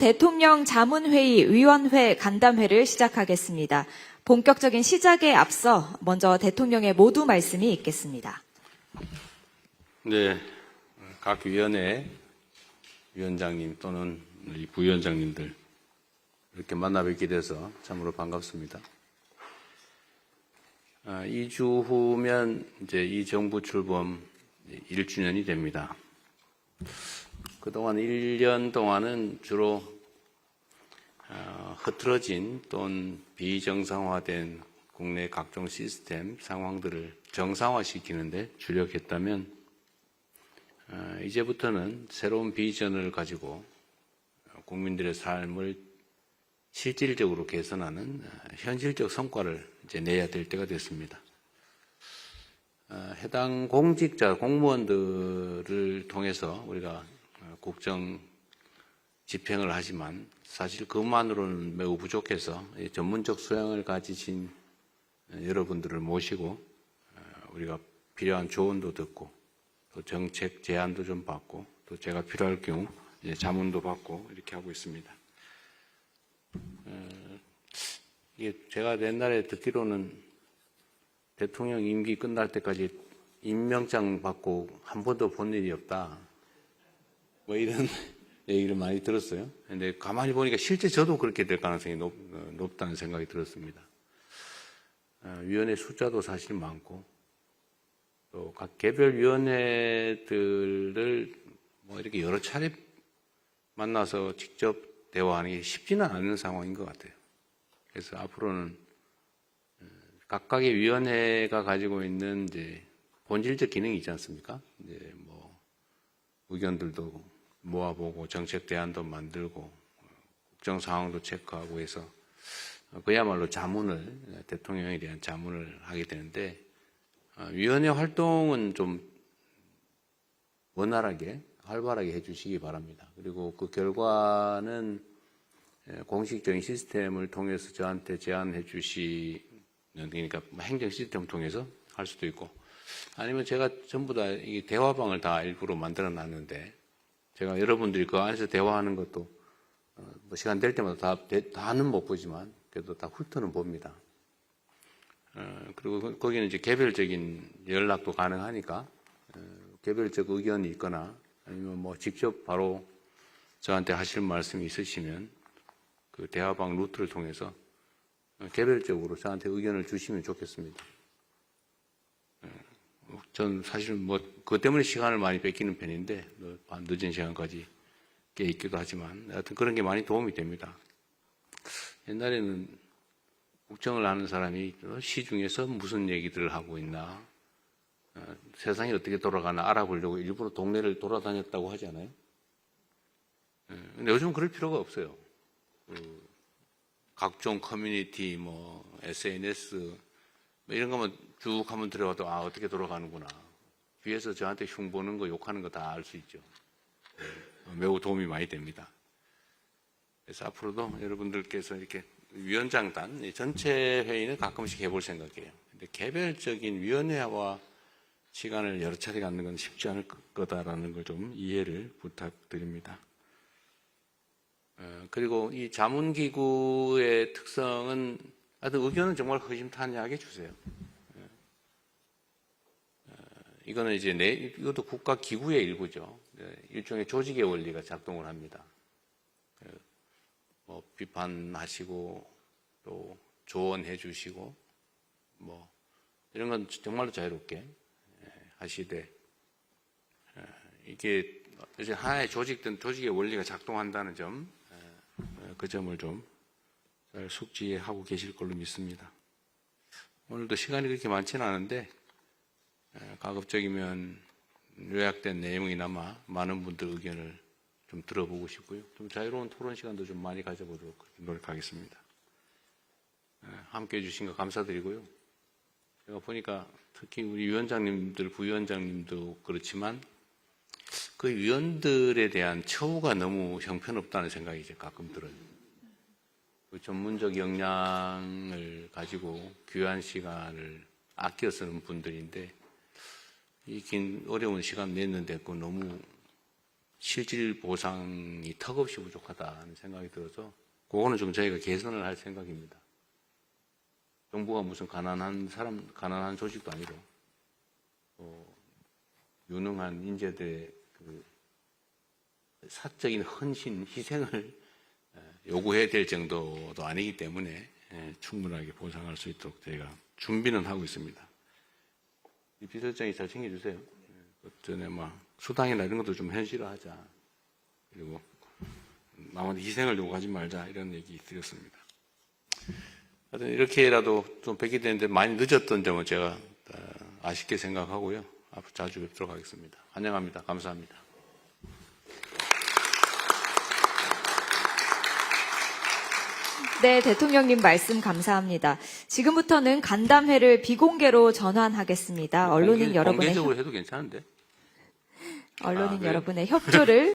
대통령 자문회의 위원회 간담회를 시작하겠습니다. 본격적인 시작에 앞서 먼저 대통령의 모두 말씀이 있겠습니다. 네, 각 위원회 위원장님 또는 이 부위원장님들 이렇게 만나 뵙게 돼서 참으로 반갑습니다. 2주 후면 이제 이 정부 출범 1주년이 됩니다. 그동안 1년 동안은 주로 흐트러진 또는 비정상화된 국내 각종 시스템 상황들을 정상화시키는데 주력했다면 이제부터는 새로운 비전을 가지고 국민들의 삶을 실질적으로 개선하는 현실적 성과를 이제 내야 될 때가 됐습니다. 해당 공직자, 공무원들을 통해서 우리가 국정 집행을 하지만 사실 그것만으로는 매우 부족해서 전문적 소양을 가지신 여러분들을 모시고 우리가 필요한 조언도 듣고 또 정책 제안도 좀 받고 또 제가 필요할 경우 이제 자문도 받고 이렇게 하고 있습니다. 이게 제가 옛날에 듣기로는 대통령 임기 끝날 때까지 임명장 받고 한 번도 본 일이 없다. 뭐 이런 얘기를 많이 들었어요. 근데 가만히 보니까 실제 저도 그렇게 될 가능성이 높다는 생각이 들었습니다. 위원회 숫자도 사실 많고 또 각 개별 위원회들을 뭐 이렇게 여러 차례 만나서 직접 대화하는 게 쉽지는 않은 상황인 것 같아요. 그래서 앞으로는 각각의 위원회가 가지고 있는 이제 본질적 기능이 있지 않습니까? 이제 뭐 의견들도 모아보고 정책 대안도 만들고 국정 상황도 체크하고 해서 그야말로 자문을 대통령에 대한 자문을 하게 되는데 위원회 활동은 좀 원활하게 활발하게 해주시기 바랍니다. 그리고 그 결과는 공식적인 시스템을 통해서 저한테 제안해 주시는 그러니까 행정 시스템을 통해서 할 수도 있고 아니면 제가 전부 다 이 대화방을 다 일부러 만들어 놨는데 제가 여러분들이 그 안에서 대화하는 것도 뭐 시간 될 때마다 다는 못 보지만 그래도 다 훑어는 봅니다. 그리고 거기는 이제 개별적인 연락도 가능하니까 개별적 의견이 있거나 아니면 뭐 직접 바로 저한테 하실 말씀이 있으시면 그 대화방 루트를 통해서 개별적으로 저한테 의견을 주시면 좋겠습니다. 전 사실 뭐 그것 때문에 시간을 많이 뺏기는 편인데 늦은 시간까지 깨 있기도 하지만 하여튼 그런 게 많이 도움이 됩니다. 옛날에는 국정을 하는 사람이 시중에서 무슨 얘기들을 하고 있나 세상이 어떻게 돌아가나 알아보려고 일부러 동네를 돌아다녔다고 하지 않아요? 근데 요즘은 그럴 필요가 없어요. 각종 커뮤니티, 뭐 SNS 뭐 이런 것만 쭉 한번 들어가도 어떻게 돌아가는구나. 뒤에서 저한테 흉 보는 거 욕하는 거 다 알 수 있죠. 매우 도움이 많이 됩니다. 그래서 앞으로도 여러분들께서 이렇게 위원장단 전체 회의는 가끔씩 해볼 생각이에요. 근데 개별적인 위원회와 시간을 여러 차례 갖는 건 쉽지 않을 거다라는 걸 좀 이해를 부탁드립니다. 그리고 이 자문기구의 특성은 하여튼 의견은 정말 허심탄회하게 주세요. 이거는 이제 이것도 국가기구의 일부죠. 일종의 조직의 원리가 작동을 합니다. 뭐 비판하시고 또 조언해 주시고 뭐 이런 건 정말로 자유롭게 하시되 이게 이제 하나의 조직의 원리가 작동한다는 점, 그 점을 좀 잘 숙지하고 계실 걸로 믿습니다. 오늘도 시간이 그렇게 많지는 않은데 가급적이면 요약된 내용이나마 많은 분들 의견을 좀 들어보고 싶고요. 좀 자유로운 토론 시간도 좀 많이 가져보도록 노력하겠습니다. 함께 해주신 거 감사드리고요. 제가 보니까 특히 우리 위원장님들, 부위원장님도 그렇지만 그 위원들에 대한 처우가 너무 형편없다는 생각이 이제 가끔 들어요. 그 전문적 역량을 가지고 귀한 시간을 아껴 쓰는 분들인데 이 긴 어려운 시간 냈는데 그 너무 실질 보상이 턱없이 부족하다는 생각이 들어서 그거는 좀 저희가 개선을 할 생각입니다. 정부가 무슨 가난한 조직도 아니고 유능한 인재들의 그 사적인 헌신, 희생을 요구해야 될 정도도 아니기 때문에 충분하게 보상할 수 있도록 저희가 준비는 하고 있습니다. 이 비서장이 잘 챙겨주세요. 전에 수당이나 이런 것도 좀 현실화하자. 그리고 남한테 희생을 요구하지 말자 이런 얘기 드렸습니다. 하여튼 이렇게라도 좀 뵙게 되는데 많이 늦었던 점은 제가 아쉽게 생각하고요. 앞으로 자주 뵙도록 하겠습니다. 환영합니다. 감사합니다. 네, 대통령님 말씀 감사합니다. 지금부터는 간담회를 비공개로 전환하겠습니다. 언론인 여러분의 공개적으로 해도 괜찮은데? 언론인 그래요? 여러분의 협조를